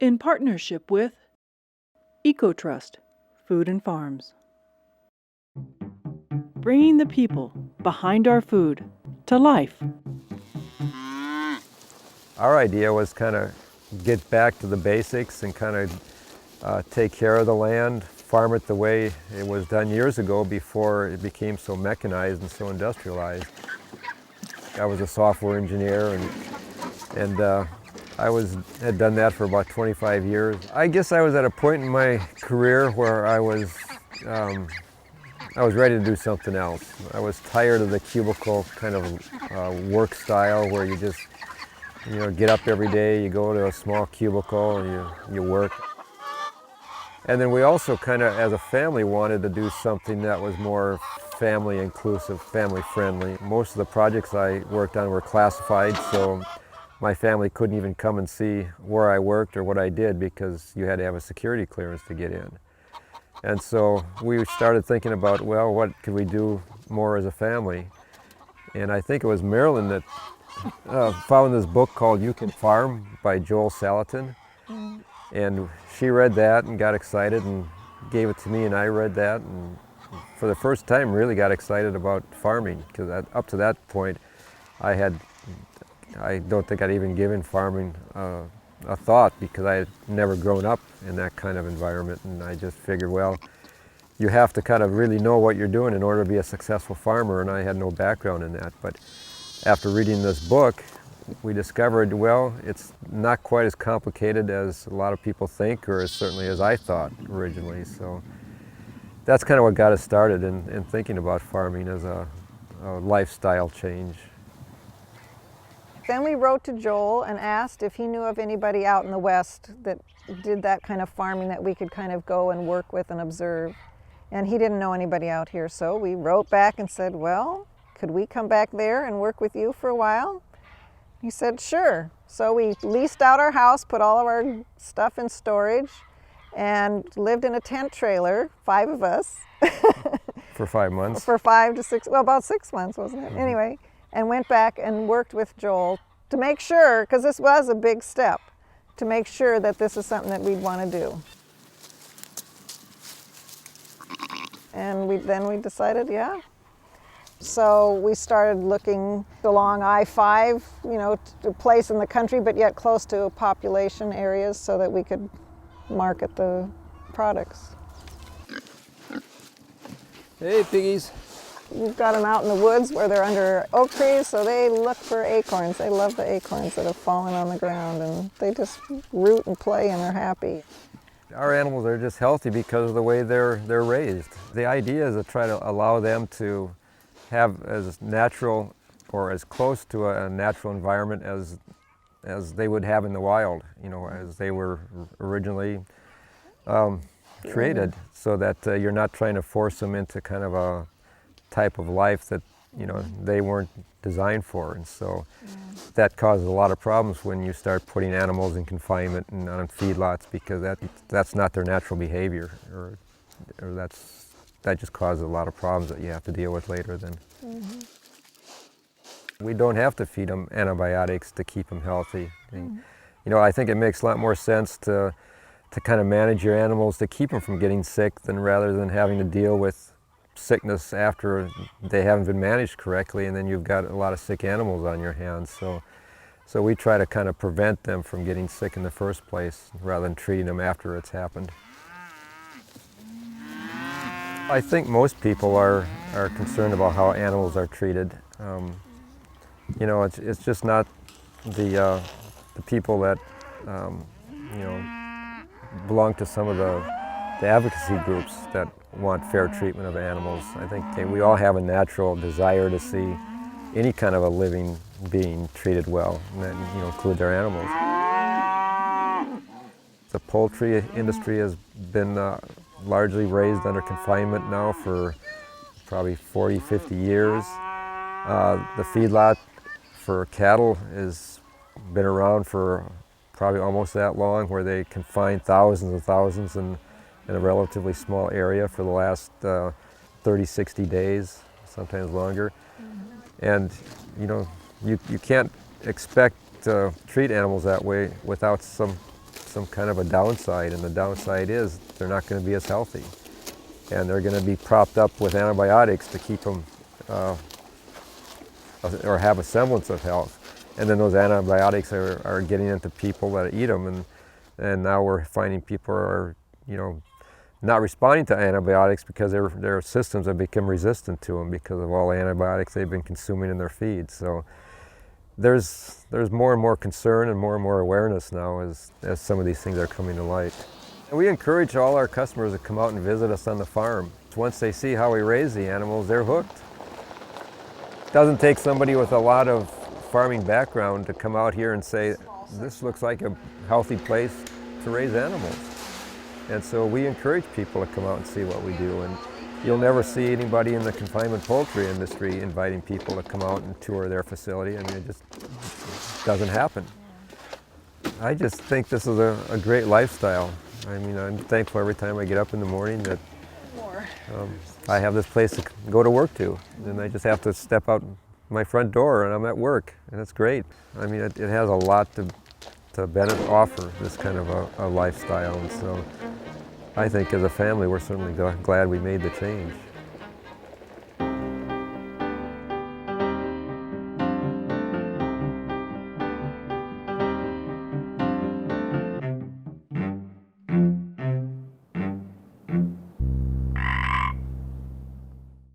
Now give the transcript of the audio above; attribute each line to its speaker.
Speaker 1: in partnership with EcoTrust Food and Farms. Bringing the people behind our food to life.
Speaker 2: Our idea was kind of get back to the basics and kind of take care of the land, farm it the way it was done years ago before it became so mechanized and so industrialized. I was a software engineer and had done that for about 25 years. I guess I was at a point in my career where I was ready to do something else. I was tired of the cubicle kind of work style where you just get up every day, you go to a small cubicle and you work. And then we also kind of, as a family, wanted to do something that was more family inclusive, family friendly. Most of the projects I worked on were classified, so my family couldn't even come and see where I worked or what I did because you had to have a security clearance to get in. And so we started thinking about, well, what could we do more as a family? And I think it was Marilyn that found this book called You Can Farm by Joel Salatin. And she read that and got excited and gave it to me, and I read that and for the first time really got excited about farming, because up to that point I don't think I'd even given farming a thought, because I had never grown up in that kind of environment, and I just figured, well, you have to kind of really know what you're doing in order to be a successful farmer, and I had no background in that. But after reading this book, we discovered, well, it's not quite as complicated as a lot of people think, or certainly as I thought originally. So that's kind of what got us started in thinking about farming as a lifestyle change.
Speaker 3: Then we wrote to Joel and asked if he knew of anybody out in the West that did that kind of farming that we could kind of go and work with and observe. And he didn't know anybody out here, so we wrote back and said, well, could we come back there and work with you for a while? He said, sure. So we leased out our house, put all of our stuff in storage, and lived in a tent trailer, 5 of us.
Speaker 2: For 5 months?
Speaker 3: For 5 to 6, well, about 6 months, wasn't it? Mm-hmm. Anyway, and went back and worked with Joel to make sure, because this was a big step, to make sure that this is something that we'd want to do. And then we decided, yeah. So we started looking along I-5, a place in the country, but yet close to population areas so that we could market the products.
Speaker 2: Hey, piggies.
Speaker 3: We've got them out in the woods where they're under oak trees, so they look for acorns. They love the acorns that have fallen on the ground, and they just root and play and are happy.
Speaker 2: Our animals are just healthy because of the way they're raised. The idea is to try to allow them to have as natural or as close to a natural environment as they would have in the wild, as they were originally created, so that you're not trying to force them into kind of a type of life that they weren't designed for. And so that causes a lot of problems when you start putting animals in confinement and on feedlots, because that's not their natural behavior, or that just causes a lot of problems that you have to deal with later then. Mm-hmm. We don't have to feed them antibiotics to keep them healthy. Mm-hmm. I think it makes a lot more sense to kind of manage your animals to keep them from getting sick rather than having to deal with sickness after they haven't been managed correctly, and then you've got a lot of sick animals on your hands. So we try to kind of prevent them from getting sick in the first place rather than treating them after it's happened. I think most people are concerned about how animals are treated. It's just not the people that belong to some of the advocacy groups that want fair treatment of animals. I think we all have a natural desire to see any kind of a living being treated well, and that includes our animals. The poultry industry has been largely raised under confinement now for probably 40, 50 years. The feedlot for cattle has been around for probably almost that long, where they confine thousands and thousands in a relatively small area for the last 30, 60 days, sometimes longer. Mm-hmm. And you can't expect to treat animals that way without some some kind of a downside, and the downside is they're not going to be as healthy. And they're going to be propped up with antibiotics to keep them, or have a semblance of health. And then those antibiotics are getting into people that eat them, and now we're finding people are, not responding to antibiotics because their systems have become resistant to them because of all the antibiotics they've been consuming in their feeds. So there's more and more concern and more awareness now as some of these things are coming to light. And we encourage all our customers to come out and visit us on the farm. Once they see how we raise the animals, they're hooked. It doesn't take somebody with a lot of farming background to come out here and say, this looks like a healthy place to raise animals. And so we encourage people to come out and see what we do. And you'll never see anybody in the confinement poultry industry inviting people to come out and tour their facility. I mean, it just doesn't happen. I just think this is a great lifestyle. I mean, I'm thankful every time I get up in the morning that I have this place to go to work to. And I just have to step out my front door and I'm at work, and it's great. I mean, it has a lot to offer this kind of a lifestyle, and so I think as a family we're certainly glad we made the change.